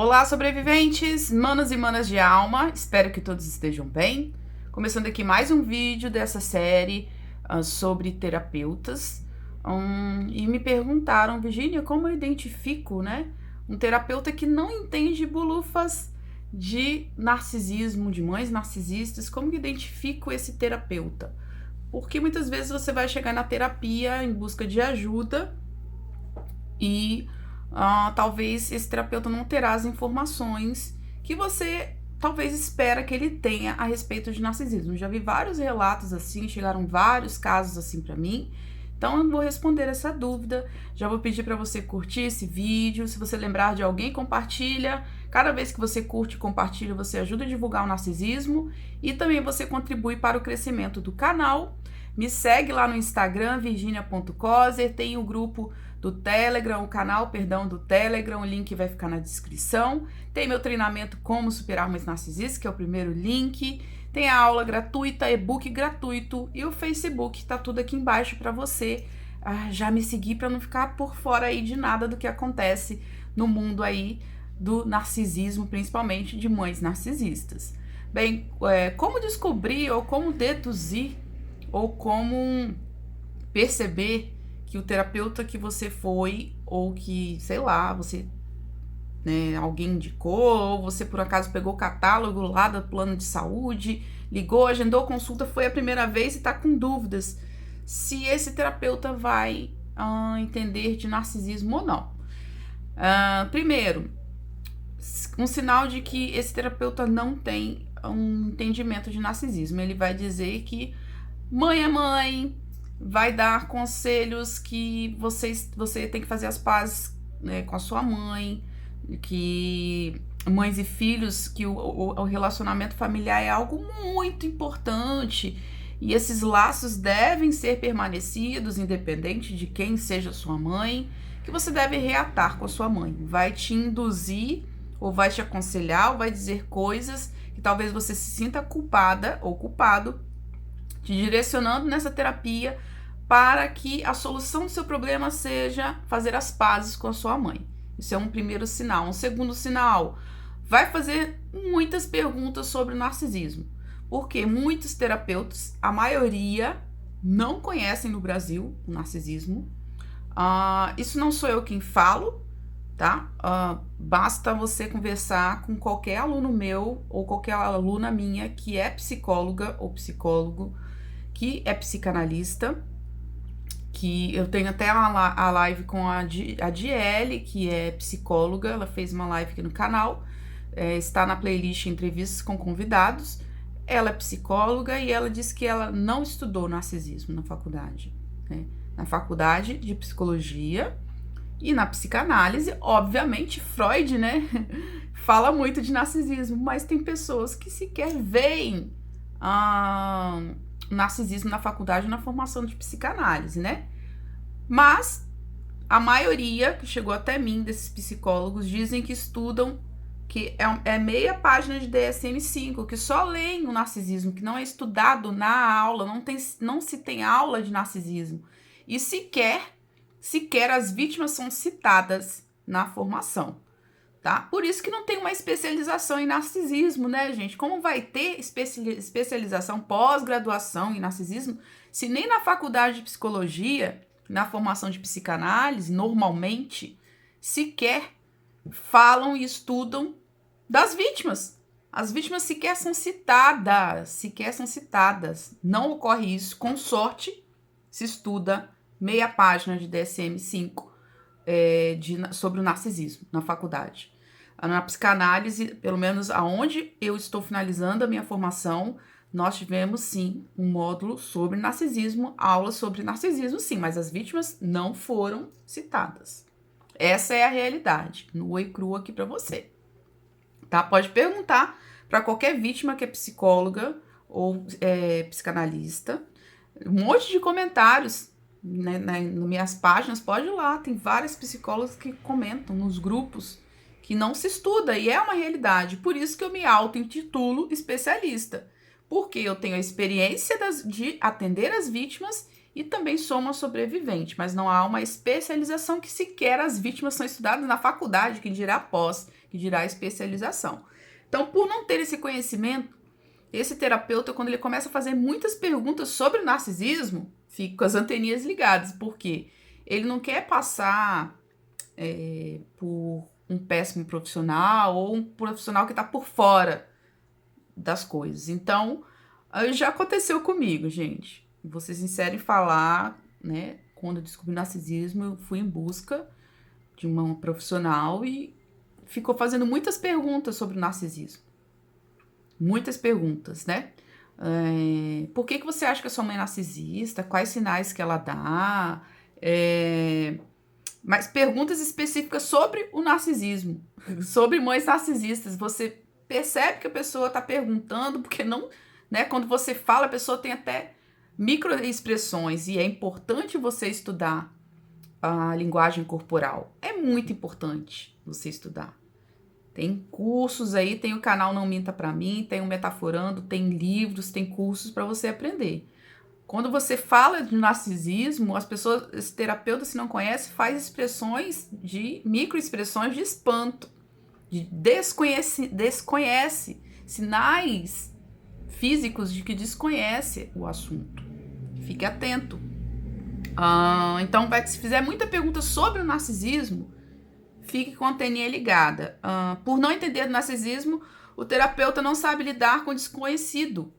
Olá, sobreviventes, manos e manas de alma, espero que todos estejam bem. Começando aqui mais um vídeo dessa série sobre terapeutas. E me perguntaram, Virgínia, como eu identifico, um terapeuta que não entende bulufas de narcisismo, de mães narcisistas, como que eu identifico esse terapeuta? Porque muitas vezes você vai chegar na terapia em busca de ajuda e talvez esse terapeuta não terá as informações que você talvez espera que ele tenha a respeito de narcisismo. Já vi vários relatos assim, chegaram vários casos assim para mim. Então eu vou responder essa dúvida. Já vou pedir para você curtir esse vídeo. Se você lembrar de alguém, compartilha. Cada vez que você curte e compartilha, você ajuda a divulgar o narcisismo e também você contribui para o crescimento do canal. Me segue lá no Instagram, virginia.coser, tem o grupo do Telegram, o canal, do Telegram, o link vai ficar na descrição. Tem meu treinamento Como Superar Mães Narcisistas, que é o primeiro link. Tem a aula gratuita, e-book gratuito e o Facebook, tá tudo aqui embaixo para você já me seguir para não ficar por fora aí de nada do que acontece no mundo aí do narcisismo, principalmente de mães narcisistas. Bem, como descobrir ou como deduzir ou como perceber que o terapeuta que você foi, ou que, sei lá, você, alguém indicou, ou você por acaso pegou o catálogo lá do plano de saúde, ligou, agendou consulta, foi a primeira vez e tá com dúvidas se esse terapeuta vai entender de narcisismo ou não. Primeiro, um sinal de que esse terapeuta não tem um entendimento de narcisismo. Ele vai dizer que mãe é mãe, vai dar conselhos que você tem que fazer as pazes com a sua mãe, que mães e filhos, que o relacionamento familiar é algo muito importante e esses laços devem ser permanecidos, independente de quem seja sua mãe, que você deve reatar com a sua mãe. Vai te induzir, ou vai te aconselhar, ou vai dizer coisas que talvez você se sinta culpada ou culpado, te direcionando nessa terapia para que a solução do seu problema seja fazer as pazes com a sua mãe. Isso é um primeiro sinal. Um segundo sinal, vai fazer muitas perguntas sobre o narcisismo, porque muitos terapeutas, a maioria, não conhecem no Brasil o narcisismo. Isso não sou eu quem falo, tá? Basta você conversar com qualquer aluno meu ou qualquer aluna minha que é psicóloga ou psicólogo, que é psicanalista, que eu tenho até a live com a Diele, que é psicóloga, ela fez uma live aqui no canal, está na playlist Entrevistas com Convidados. Ela é psicóloga e ela disse que ela não estudou narcisismo na faculdade, na faculdade de psicologia e na psicanálise, obviamente, Freud, fala muito de narcisismo, mas tem pessoas que sequer veem narcisismo na faculdade, na formação de psicanálise, Mas a maioria que chegou até mim, desses psicólogos, dizem que estudam, que é meia página de DSM-5, que só leem o narcisismo, que não é estudado na aula, não se tem aula de narcisismo. E sequer as vítimas são citadas na formação, tá? Por isso que não tem uma especialização em narcisismo, gente? Como vai ter especialização, pós-graduação em narcisismo, se nem na faculdade de psicologia, na formação de psicanálise, normalmente, sequer falam e estudam das vítimas. As vítimas sequer são citadas. Não ocorre isso. Com sorte, se estuda meia página de DSM-5 sobre o narcisismo na faculdade. Na psicanálise, pelo menos aonde eu estou finalizando a minha formação, nós tivemos, sim, um módulo sobre narcisismo, aula sobre narcisismo, sim, mas as vítimas não foram citadas. Essa é a realidade, nua e crua aqui para você. Tá? Pode perguntar para qualquer vítima que é psicóloga ou psicanalista. Um monte de comentários nas minhas páginas, pode ir lá, tem várias psicólogas que comentam nos grupos que não se estuda, e é uma realidade. Por isso que eu me auto-intitulo especialista, porque eu tenho a experiência de atender as vítimas e também sou uma sobrevivente, mas não há uma especialização, que sequer as vítimas são estudadas na faculdade, que dirá pós, que dirá a especialização. Então, por não ter esse conhecimento, esse terapeuta, quando ele começa a fazer muitas perguntas sobre o narcisismo, fica com as anteninhas ligadas, porque ele não quer passar por um péssimo profissional ou um profissional que está por fora das coisas. Então, já aconteceu comigo, gente. Vou ser sincera em falar, né? Quando eu descobri o narcisismo, eu fui em busca de uma profissional e ficou fazendo muitas perguntas sobre o narcisismo. Muitas perguntas, né? Por que você acha que a sua mãe é narcisista? Quais sinais que ela dá? Mas perguntas específicas sobre o narcisismo, sobre mães narcisistas. Você percebe que a pessoa está perguntando, porque não, né? Quando você fala, a pessoa tem até microexpressões e é importante você estudar a linguagem corporal. É muito importante você estudar. Tem cursos aí, tem o canal Não Minta Pra Mim, tem o Metaforando, tem livros, tem cursos para você aprender. Quando você fala de narcisismo, as pessoas, esse terapeuta, se não conhece, faz expressões de microexpressões de espanto, de desconhece sinais físicos de que desconhece o assunto. Fique atento. Então, se fizer muita pergunta sobre o narcisismo, fique com a anteninha ligada. Por não entender do narcisismo, o terapeuta não sabe lidar com o desconhecido.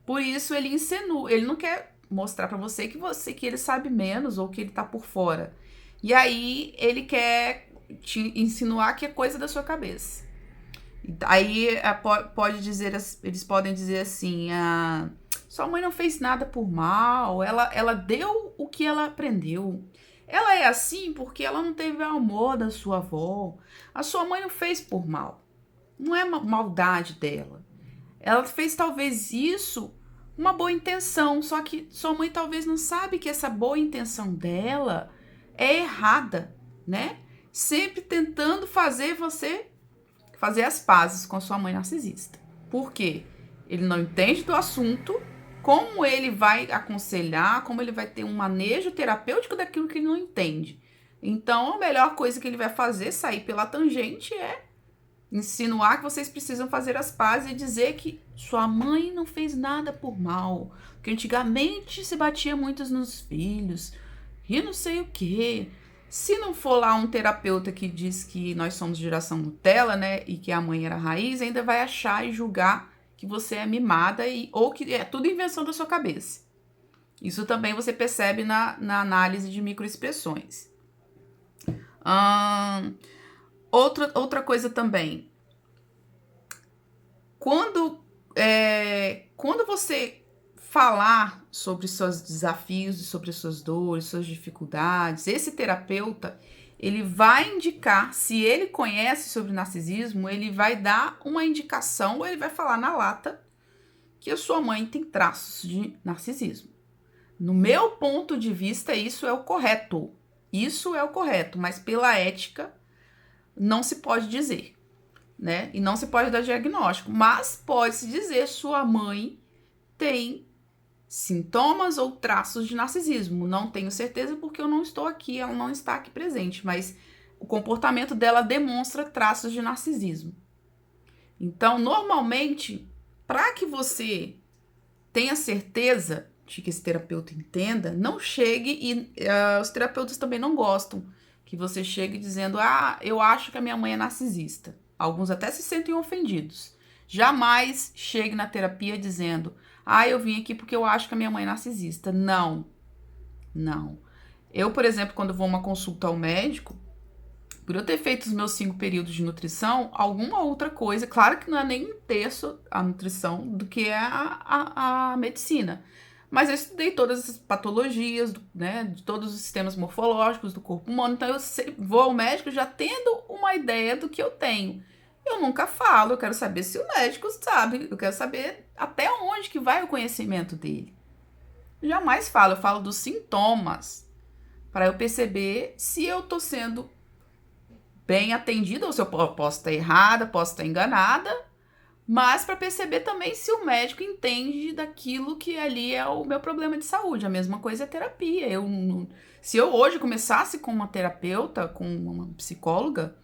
Por isso, ele insinua. Ele não quer mostrar para você que ele sabe menos ou que ele tá por fora. E aí, ele quer te insinuar que é coisa da sua cabeça. Aí, eles podem dizer assim, sua mãe não fez nada por mal, ela deu o que ela aprendeu. Ela é assim porque ela não teve o amor da sua avó. A sua mãe não fez por mal. Não é uma maldade dela. Ela fez talvez isso uma boa intenção, só que sua mãe talvez não sabe que essa boa intenção dela é errada, né? Sempre tentando fazer você fazer as pazes com a sua mãe narcisista. Por quê? Ele não entende do assunto, como ele vai aconselhar, como ele vai ter um manejo terapêutico daquilo que ele não entende. Então, a melhor coisa que ele vai fazer, sair pela tangente, é insinuar que vocês precisam fazer as pazes e dizer que sua mãe não fez nada por mal, que antigamente se batia muito nos filhos, e não sei o quê. Se não for lá um terapeuta que diz que nós somos geração Nutella, né, e que a mãe era raiz, ainda vai achar e julgar que você é mimada ou que é tudo invenção da sua cabeça. Isso também você percebe na análise de microexpressões. Outra coisa também. Quando você falar sobre seus desafios, sobre suas dores, suas dificuldades, esse terapeuta, ele vai indicar, se ele conhece sobre narcisismo, ele vai dar uma indicação, ou ele vai falar na lata que a sua mãe tem traços de narcisismo. No meu ponto de vista, isso é o correto. Isso é o correto, mas pela ética não se pode dizer, né? E não se pode dar diagnóstico, mas pode-se dizer sua mãe tem sintomas ou traços de narcisismo. Não tenho certeza porque eu não estou aqui, ela não está aqui presente, mas o comportamento dela demonstra traços de narcisismo. Então, normalmente, para que você tenha certeza de que esse terapeuta entenda, não chegue e os terapeutas também não gostam que você chegue dizendo, eu acho que a minha mãe é narcisista. Alguns até se sentem ofendidos. Jamais chegue na terapia dizendo, eu vim aqui porque eu acho que a minha mãe é narcisista. Não. Eu, por exemplo, quando vou a uma consulta ao médico, por eu ter feito os meus 5 períodos de nutrição, alguma outra coisa, claro que não é nem um terço a nutrição do que é a medicina. Mas eu estudei todas as patologias, né, de todos os sistemas morfológicos do corpo humano, então eu vou ao médico já tendo uma ideia do que eu tenho. Eu nunca falo, eu quero saber se o médico sabe, eu quero saber até onde que vai o conhecimento dele. Eu jamais falo, eu falo dos sintomas, para eu perceber se eu estou sendo bem atendida, ou se eu posso estar errada, posso estar enganada, mas para perceber também se o médico entende daquilo que ali é o meu problema de saúde. A mesma coisa é terapia. Se eu hoje começasse com uma terapeuta, com uma psicóloga,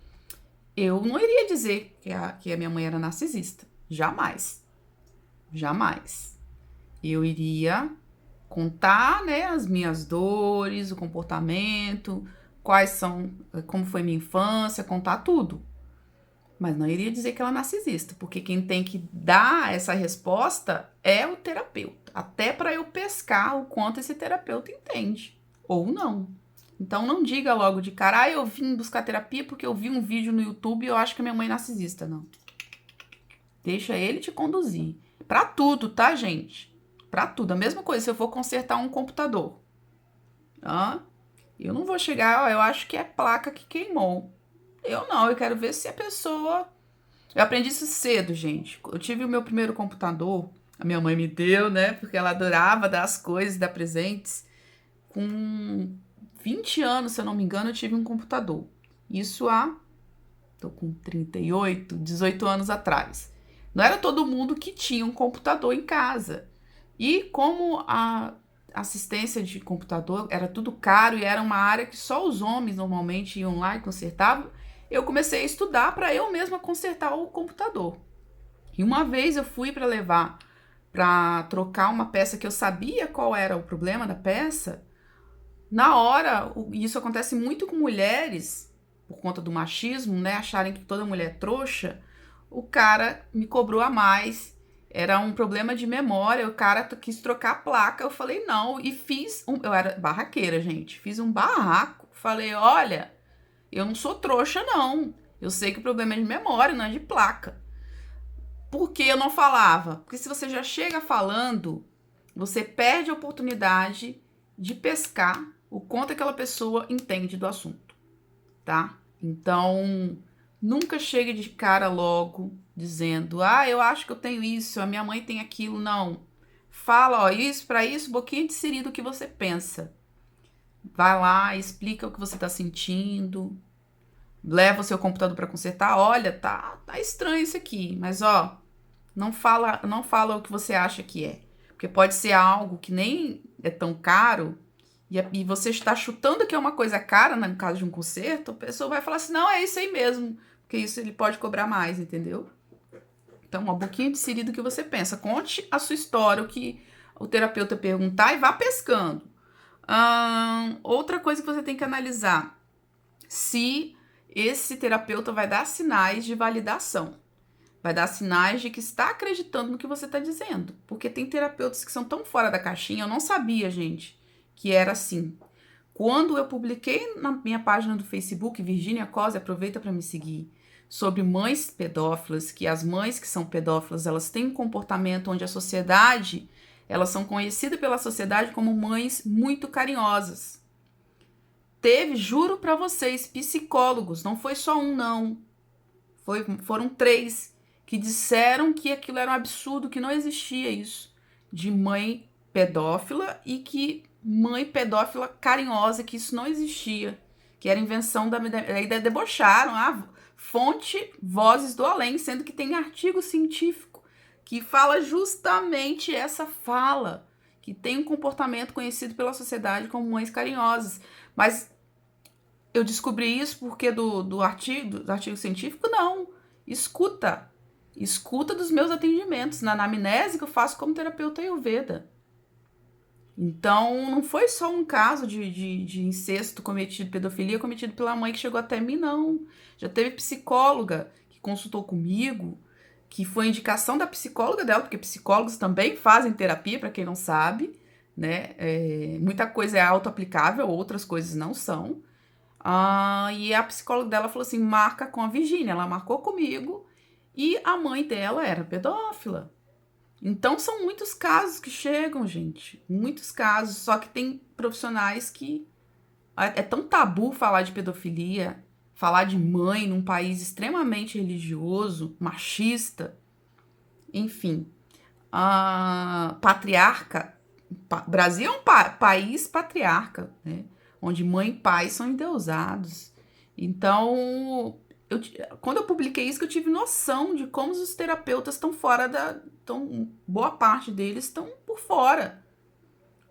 eu não iria dizer que a minha mãe era narcisista. Jamais. Jamais. Eu iria contar, né, as minhas dores, o comportamento, como foi minha infância, contar tudo. Mas não iria dizer que ela é narcisista, porque quem tem que dar essa resposta é o terapeuta. Até para eu pescar o quanto esse terapeuta entende. Ou não. Então não diga logo de cara, eu vim buscar terapia porque eu vi um vídeo no YouTube e eu acho que a minha mãe é narcisista. Não. Deixa ele te conduzir. Pra tudo, tá, gente? Pra tudo. A mesma coisa se eu for consertar um computador. Eu não vou chegar, eu acho que é placa que queimou. Eu quero ver se a pessoa... Eu aprendi isso cedo, gente. Eu tive o meu primeiro computador, a minha mãe me deu, né? Porque ela adorava dar as coisas, dar presentes. Com 20 anos, se eu não me engano, eu tive um computador. Isso tô com 38, 18 anos atrás. Não era todo mundo que tinha um computador em casa. E como a assistência de computador era tudo caro e era uma área que só os homens normalmente iam lá e consertavam, eu comecei a estudar para eu mesma consertar o computador. E uma vez eu fui para trocar uma peça que eu sabia qual era o problema da peça. Na hora, isso acontece muito com mulheres, por conta do machismo, né? Acharem que toda mulher é trouxa. O cara me cobrou a mais. Era um problema de memória. O cara quis trocar a placa. Eu falei não. E eu era barraqueira, gente. Fiz um barraco. Falei, olha, eu não sou trouxa, não. Eu sei que o problema é de memória, não é de placa. Por que eu não falava? Porque se você já chega falando, você perde a oportunidade de pescar o quanto aquela pessoa entende do assunto, tá? Então, nunca chegue de cara logo dizendo, eu acho que eu tenho isso, a minha mãe tem aquilo. Não. Fala, isso, para isso, boquinha de siri do que você pensa. Vai lá, explica o que você tá sentindo, leva o seu computador para consertar. Olha, tá estranho isso aqui, mas não fala o que você acha que é, porque pode ser algo que nem é tão caro. E você está chutando que é uma coisa cara, no caso de um conserto, a pessoa vai falar assim, não, é isso aí mesmo, porque isso ele pode cobrar mais, entendeu? Então, uma boquinha de siri do que você pensa. Conte a sua história, o que o terapeuta perguntar e vá pescando. Outra coisa que você tem que analisar, se esse terapeuta vai dar sinais de validação. Vai dar sinais de que está acreditando no que você está dizendo. Porque tem terapeutas que são tão fora da caixinha, eu não sabia, gente, que era assim. Quando eu publiquei na minha página do Facebook, Virgínia Cose, aproveita para me seguir, sobre mães pedófilas, que as mães que são pedófilas, elas têm um comportamento onde a sociedade, elas são conhecidas pela sociedade como mães muito carinhosas. Juro para vocês, psicólogos, não foi só um, não. Foram 3 que disseram que aquilo era um absurdo, que não existia isso de mãe pedófila e que mãe pedófila carinhosa, que isso não existia, que era invenção ainda debocharam, fonte Vozes do Além, sendo que tem artigo científico que fala justamente essa fala, que tem um comportamento conhecido pela sociedade como mães carinhosas. Mas eu descobri isso porque do artigo científico? Não. Escuta dos meus atendimentos, na anamnese que eu faço como terapeuta Ayurveda. Então, não foi só um caso de incesto cometido, pedofilia cometido pela mãe que chegou até mim, não. Já teve psicóloga que consultou comigo, que foi indicação da psicóloga dela, porque psicólogos também fazem terapia, para quem não sabe, né? Muita coisa é auto-aplicável, outras coisas não são. E a psicóloga dela falou assim, marca com a Virgínia. Ela marcou comigo e a mãe dela era pedófila. Então, são muitos casos que chegam, gente. Muitos casos. Só que tem profissionais que... É tão tabu falar de pedofilia, falar de mãe num país extremamente religioso, machista. Enfim. Patriarca. Brasil é um país patriarca, né? Onde mãe e pai são endeusados. Então, quando eu publiquei isso, que eu tive noção de como os terapeutas estão fora boa parte deles estão por fora.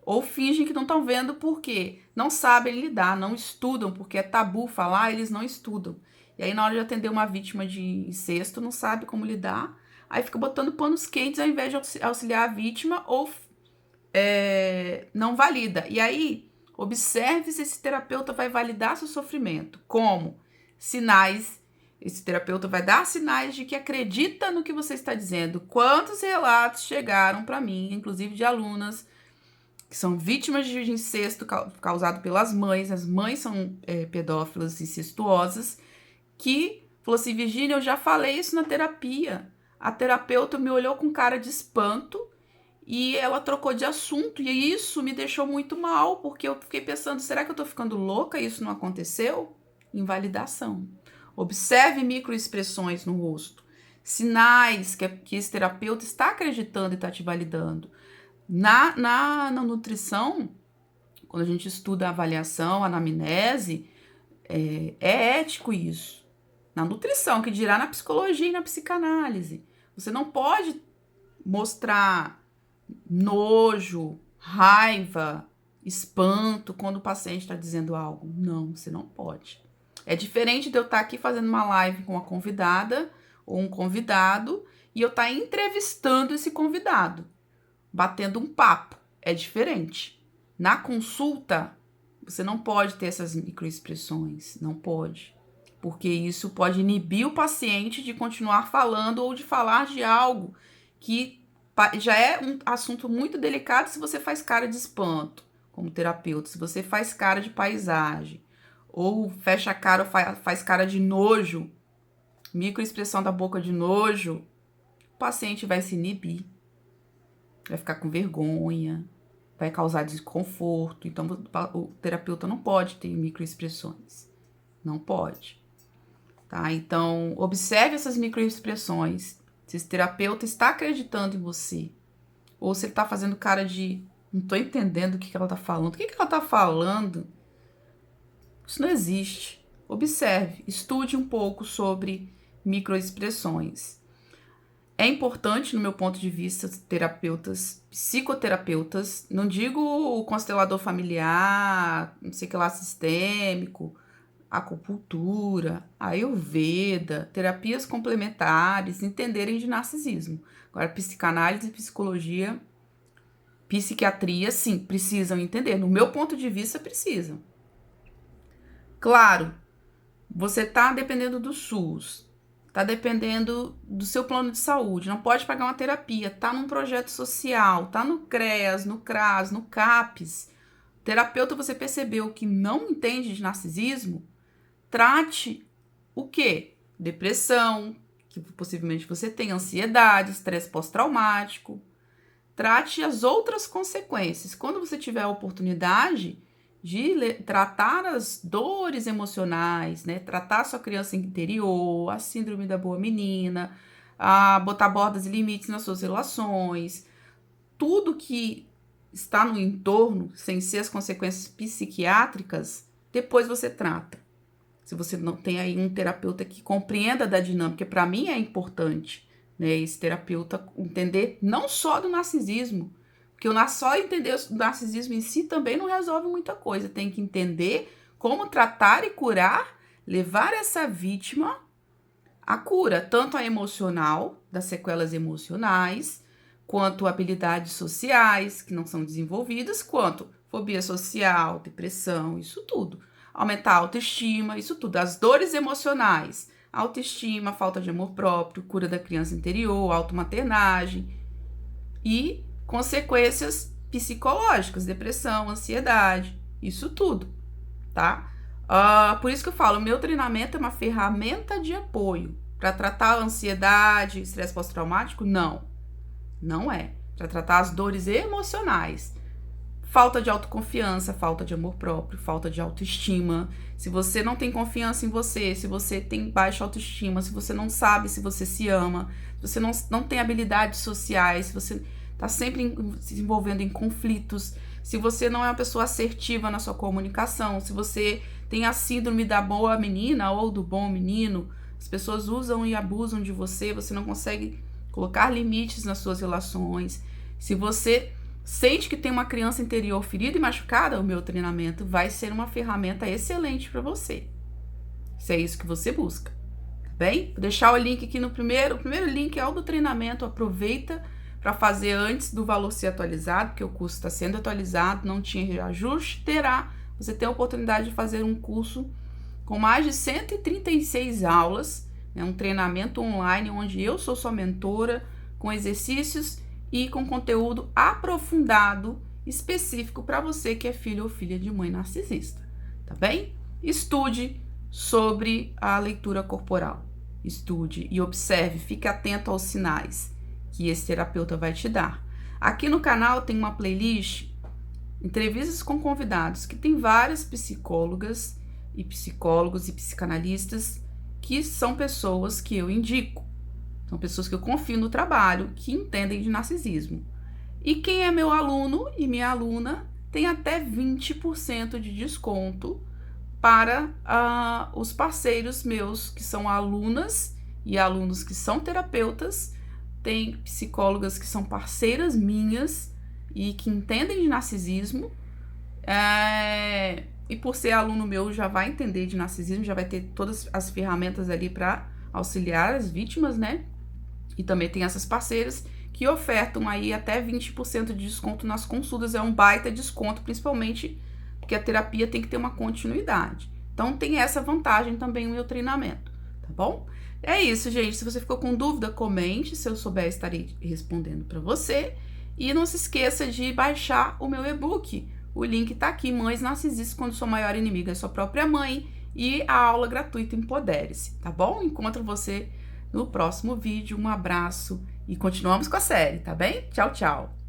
Ou fingem que não estão vendo porque não sabem lidar, não estudam, porque é tabu falar, eles não estudam. E aí, na hora de atender uma vítima de incesto, não sabe como lidar. Aí fica botando panos quentes ao invés de auxiliar a vítima ou não valida. E aí, observe se esse terapeuta vai validar seu sofrimento. Como? Sinais. Esse terapeuta vai dar sinais de que acredita no que você está dizendo. Quantos relatos chegaram para mim, inclusive de alunas, que são vítimas de incesto causado pelas mães. As mães são pedófilas incestuosas, que falou assim: Virgínia, eu já falei isso na terapia. A terapeuta me olhou com cara de espanto e ela trocou de assunto. E isso me deixou muito mal, porque eu fiquei pensando, será que eu tô ficando louca e isso não aconteceu? Invalidação. Observe microexpressões no rosto. Sinais que esse terapeuta está acreditando e está te validando. Na nutrição, quando a gente estuda a avaliação, a anamnese, é ético isso. Na nutrição, que dirá na psicologia e na psicanálise. Você não pode mostrar nojo, raiva, espanto quando o paciente está dizendo algo. Não, você não pode. É diferente de eu estar aqui fazendo uma live com uma convidada ou um convidado e eu estar entrevistando esse convidado, batendo um papo. É diferente. Na consulta, você não pode ter essas microexpressões. Não pode. Porque isso pode inibir o paciente de continuar falando ou de falar de algo que já é um assunto muito delicado se você faz cara de espanto, como terapeuta, se você faz cara de paisagem, ou fecha a cara ou faz cara de nojo, microexpressão da boca de nojo, o paciente vai se inibir, vai ficar com vergonha, vai causar desconforto. Então, o terapeuta não pode ter microexpressões. Não pode. Tá? Então, observe essas microexpressões. Se esse terapeuta está acreditando em você, ou se ele está fazendo cara de não estou entendendo o que ela está falando. O que ela está falando? Isso não existe. Observe, estude um pouco sobre microexpressões. É importante, no meu ponto de vista, terapeutas, psicoterapeutas, não digo o constelador familiar, não sei o que lá, sistêmico, acupuntura, ayurveda, terapias complementares, entenderem de narcisismo. Agora, psicanálise, psicologia, psiquiatria, sim, precisam entender. No meu ponto de vista, precisam. Claro, você está dependendo do SUS, está dependendo do seu plano de saúde, não pode pagar uma terapia, está num projeto social, está no CREAS, no CRAS, no CAPES. Terapeuta, você percebeu que não entende de narcisismo? Trate o quê? Depressão, que possivelmente você tem, ansiedade, estresse pós-traumático. Trate as outras consequências. Quando você tiver a oportunidade de tratar as dores emocionais, né? Tratar a sua criança interior, a síndrome da boa menina, a botar bordas e limites nas suas relações, tudo que está no entorno, sem ser as consequências psiquiátricas, depois você trata. Se você não tem aí um terapeuta que compreenda da dinâmica, para mim é importante, né, esse terapeuta entender não só do narcisismo, porque só entender o narcisismo em si também não resolve muita coisa. Tem que entender como tratar e curar, levar essa vítima à cura, tanto a emocional, das sequelas emocionais, quanto habilidades sociais que não são desenvolvidas, quanto fobia social, depressão, isso tudo. Aumentar a autoestima, isso tudo. As dores emocionais, autoestima, falta de amor próprio, cura da criança interior, automaternagem e consequências psicológicas, depressão, ansiedade, isso tudo, tá? Por isso que eu falo, o meu treinamento é uma ferramenta de apoio. Para tratar a ansiedade, estresse pós-traumático, não. Não é. Para tratar as dores emocionais. Falta de autoconfiança, falta de amor próprio, falta de autoestima. Se você não tem confiança em você, se você tem baixa autoestima, se você não sabe se você se ama, se você não tem habilidades sociais, se você está sempre se envolvendo em conflitos, se você não é uma pessoa assertiva na sua comunicação, se você tem a síndrome da boa menina ou do bom menino, as pessoas usam e abusam de você, você não consegue colocar limites nas suas relações. Se você sente que tem uma criança interior ferida e machucada, o meu treinamento vai ser uma ferramenta excelente para você. se é isso que você busca, tá bem? Vou deixar o link aqui no primeiro. O primeiro link é o do treinamento. Aproveita para fazer antes do valor ser atualizado, porque o curso está sendo atualizado, não tinha reajuste, terá. Você tem a oportunidade de fazer um curso com mais de 136 aulas, né, um treinamento online onde eu sou sua mentora, com exercícios e com conteúdo aprofundado, específico para você que é filho ou filha de mãe narcisista, tá bem? Estude sobre a leitura corporal, estude e observe, fique atento aos sinais que esse terapeuta vai te dar. Aqui no canal tem uma playlist, entrevistas com convidados, que tem várias psicólogas e psicólogos e psicanalistas que são pessoas que eu indico, são pessoas que eu confio no trabalho, que entendem de narcisismo. E quem é meu aluno e minha aluna tem até 20% de desconto para os parceiros meus, que são alunas e alunos que são terapeutas. Tem psicólogas que são parceiras minhas e que entendem de narcisismo. E por ser aluno meu, já vai entender de narcisismo, já vai ter todas as ferramentas ali para auxiliar as vítimas, né? E também tem essas parceiras que ofertam aí até 20% de desconto nas consultas. É um baita desconto, principalmente porque a terapia tem que ter uma continuidade. Então tem essa vantagem também no meu treinamento, tá bom? É isso, gente. Se você ficou com dúvida, comente. Se eu souber, estarei respondendo para você. E não se esqueça de baixar o meu e-book. O link tá aqui, Mães Narcisistas, quando sua maior inimiga é sua própria mãe. E a aula gratuita Empodere-se, tá bom? Encontro você no próximo vídeo. Um abraço e continuamos com a série, tá bem? Tchau, tchau!